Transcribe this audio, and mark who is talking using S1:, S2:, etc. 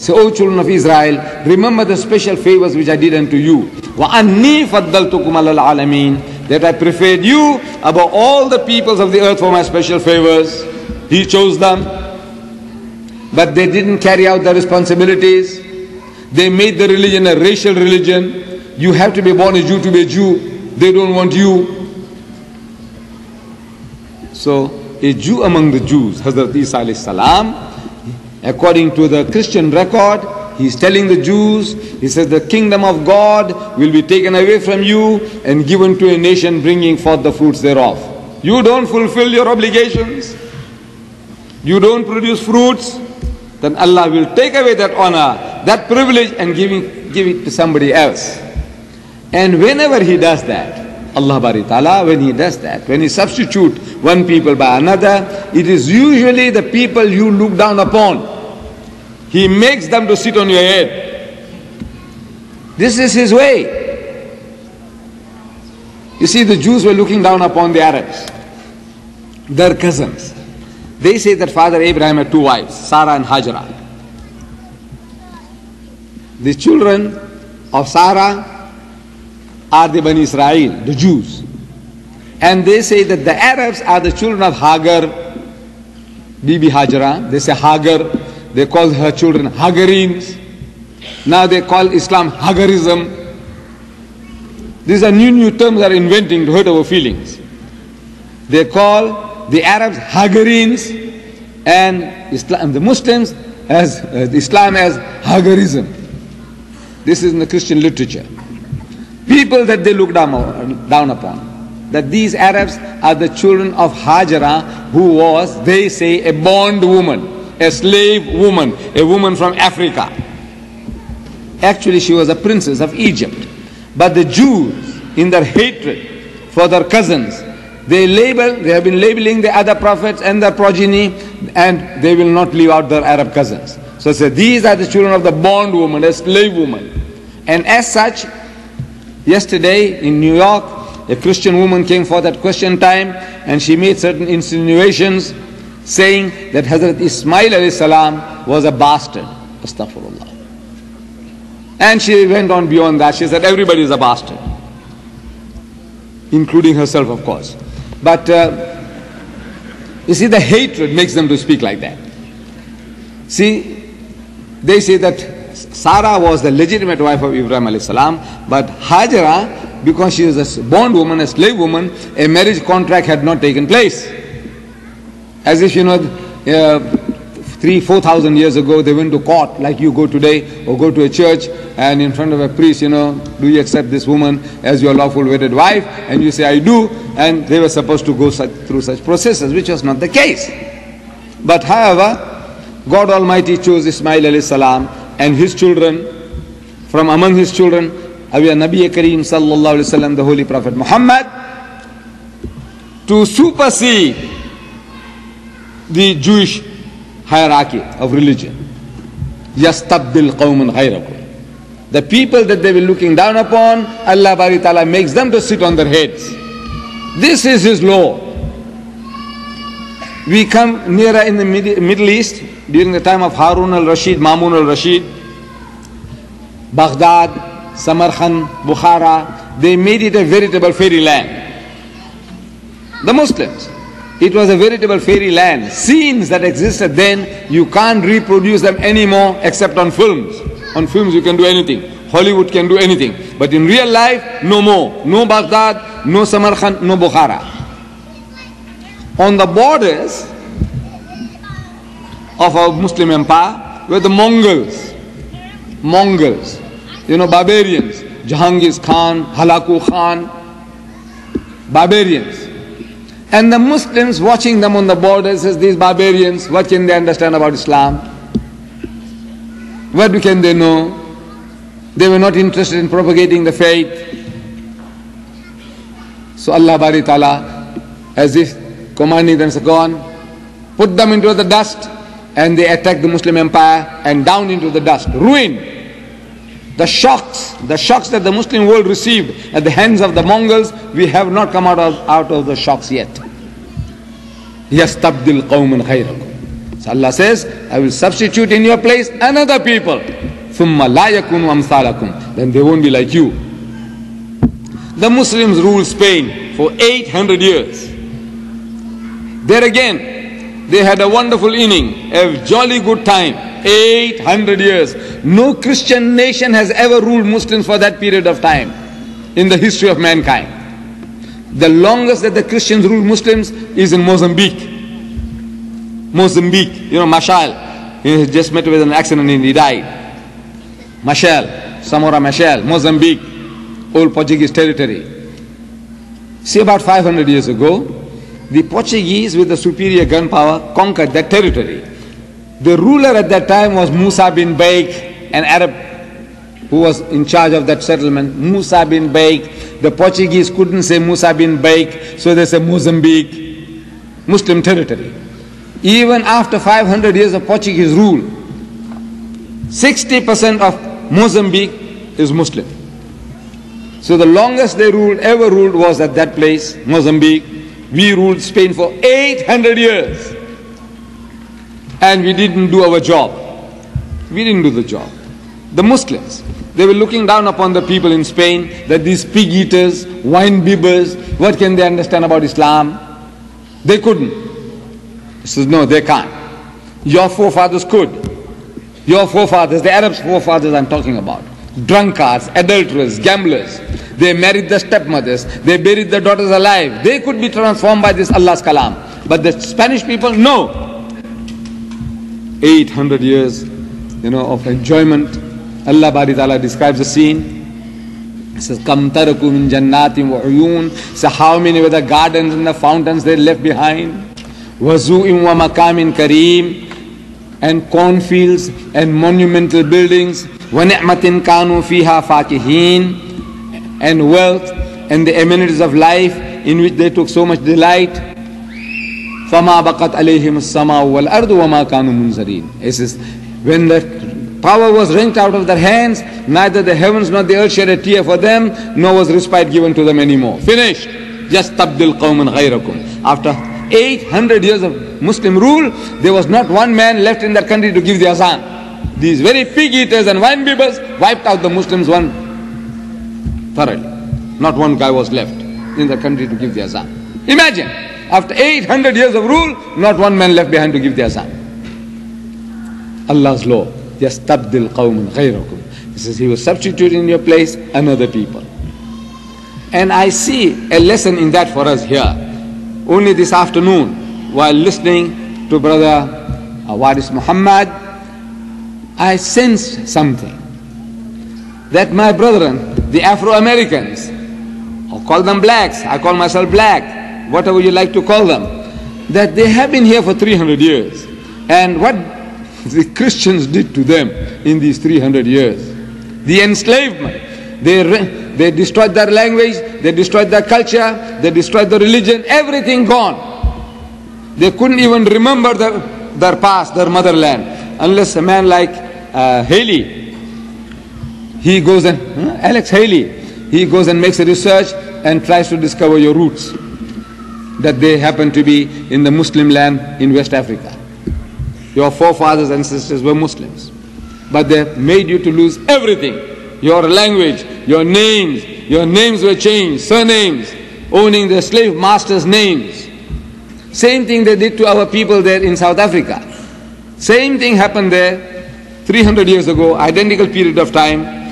S1: So, O children of Israel, remember the special favors which I did unto you. وَأَنِّي فَضَّلْتُكُمْ عَلَى الْعَالَمِينَ. That I preferred you above all the peoples of the earth for my special favors. He chose them. But they didn't carry out their responsibilities. They made the religion a racial religion. You have to be born a Jew to be a Jew. They don't want you. So, a Jew among the Jews, Hazrat Isa alayhi salam, according to the Christian record, he is telling the Jews, he says, the kingdom of God will be taken away from you and given to a nation bringing forth the fruits thereof. You don't fulfill your obligations, you don't produce fruits, then Allah will take away that honor, that privilege, and give it to somebody else. And whenever He does that, Allah Bari Ta'ala, when He does that, when He substitutes one people by another, it is usually the people you look down upon. He makes them to sit on your head. This is His way. You see, the Jews were looking down upon the Arabs, their cousins. They say that Father Abraham had two wives, Sarah and Hajra. The children of Sarah are the Bani Israel, the Jews. And they say that the Arabs are the children of Hagar, Bibi Hajra. They say Hagar. They call her children Hagarines. Now they call Islam Hagarism. These are new terms they are inventing to hurt our feelings. They call the Arabs Hagarines and Islam, the Muslims as Islam as Hagarism. This is in the Christian literature. People that they look down upon. That these Arabs are the children of Hajara, who was, they say, a bondwoman, a slave woman, a woman from Africa. Actually, she was a princess of Egypt. But the Jews, in their hatred for their cousins, they have been labeling the other prophets and their progeny, and they will not leave out their Arab cousins. So say, these are the children of the bondwoman, a slave woman. And as such, yesterday in New York, a Christian woman came for that question time, and she made certain insinuations saying that Hazrat Ismail alayhi salam was a bastard. Astaghfirullah. And she went on beyond that. She said everybody is a bastard, including herself, of course. But you see, the hatred makes them to speak like that. See, they say that Sarah was the legitimate wife of Ibrahim alayhi salam, but Hajara, because she was a bondwoman, a slave woman, a marriage contract had not taken place. As if, 3,000-4,000 years ago, they went to court like you go today, or go to a church and in front of a priest, do you accept this woman as your lawful wedded wife? And you say, I do. And they were supposed to go through such processes, which was not the case. But however, God Almighty chose Ismail alayhi salam and his children. From among his children, Nabi Kareem sallallahu alayhi wa sallam, the Holy Prophet Muhammad, to supersede the Jewish hierarchy of religion. يَسْتَبْدِلْ قَوْمًا غَيْرَكُمْ. The people that they were looking down upon, Allah Bari Ta'ala makes them to sit on their heads. This is His law. We come nearer in the Middle East during the time of Harun al-Rashid, Mamun al-Rashid, Baghdad, Samarkand, Bukhara. They made it a veritable fairyland. The Muslims. It was a veritable fairyland. Scenes that existed then, you can't reproduce them anymore except on films. On films you can do anything. Hollywood can do anything. But in real life, no more. No Baghdad, no Samarkand, no Bukhara. On the borders of our Muslim empire were the Mongols. Barbarians. Jahangir Khan, Halaku Khan. Barbarians. And the Muslims watching them on the borders says, these barbarians, what can they understand about Islam? What can they know? They were not interested in propagating the faith. So Allah Bari Ta'ala, as if commanding them, said, go on, put them into the dust, and they attacked the Muslim empire and down into the dust. Ruin. The shocks that the Muslim world received at the hands of the Mongols, we have not come out of the shocks yet. يَسْتَبْدِلْ قَوْمًا غَيْرَكُمْ. So Allah says, I will substitute in your place another people. ثُمَّ لَا يَكُونُوا أَمْثَالَكُمْ. Then they won't be like you. The Muslims ruled Spain for 800 years. There again, they had a wonderful inning, a jolly good time. 800 years. No Christian nation has ever ruled Muslims for that period of time in the history of mankind. The longest that the Christians ruled Muslims is in Mozambique. Mozambique, Machel. He just met with an accident and he died. Machel, Samora Machel, Mozambique, old Portuguese territory. See, about 500 years ago, the Portuguese with the superior gun power conquered that territory. The ruler at that time was Musa bin Baik, an Arab who was in charge of that settlement. Musa bin Baik. The Portuguese couldn't say Musa bin Baik, so they said Mozambique, Muslim territory. Even after 500 years of Portuguese rule, 60% of Mozambique is Muslim. So the longest they ever ruled was at that place, Mozambique. We ruled Spain for 800 years. And we didn't do our job. We didn't do the job. The Muslims, they were looking down upon the people in Spain, that these pig eaters, wine bibbers, what can they understand about Islam? They couldn't. He says, no, they can't. Your forefathers could. Your forefathers, the Arabs' forefathers I'm talking about. Drunkards, adulterers, gamblers. They married the stepmothers. They buried the daughters alive. They could be transformed by this Allah's kalam. But the Spanish people, no. 800 years, of enjoyment. Allah Bari Ta'ala describes the scene. He says, Kam taraku min jannatin wa uyun. So how many were the gardens and the fountains they left behind? Wazu'in wa makamin kareem. And cornfields and monumental buildings. Wa ni'matin kanu fiha fakihin. And wealth and the amenities of life in which they took so much delight. فَمَا بَقَتْ عَلَيْهِمُ السَّمَاءُ وَالْأَرْضُ وَمَا كَانُوا مُنْزَرِينَ. It says, when the power was wrenched out of their hands, neither the heavens nor the earth shed a tear for them, nor was respite given to them anymore. Finished. Just tabdil qawman ghayrakum. After 800 years of Muslim rule, there was not one man left in that country to give the azan. These very pig eaters and wine bibbers wiped out the Muslims thoroughly. Not one guy was left in the country to give the azan. Imagine. After 800 years of rule, not one man left behind to give the azan. Allah's law. Yastabdil qawman ghayrakum. He says He will substitute in your place another people. And I see a lesson in that for us here. Only this afternoon, while listening to Brother Waris Muhammad, I sensed something. That my brethren, the Afro-Americans, I'll call them blacks, I call myself black, whatever you like to call them, that they have been here for 300 years. And what the Christians did to them in these 300 years, the enslavement, they destroyed their language, they destroyed their culture, they destroyed the religion, everything gone. They couldn't even remember their past, their motherland, unless a man like Haley, he goes and, Alex Haley, he goes and makes a research and tries to discover your roots, that they happen to be in the Muslim land in West Africa. Your forefathers and sisters were Muslims, but they made you to lose everything. Your language, your names were changed, surnames, owning the slave masters' names. Same thing they did to our people there in South Africa. Same thing happened there 300 years ago, identical period of time.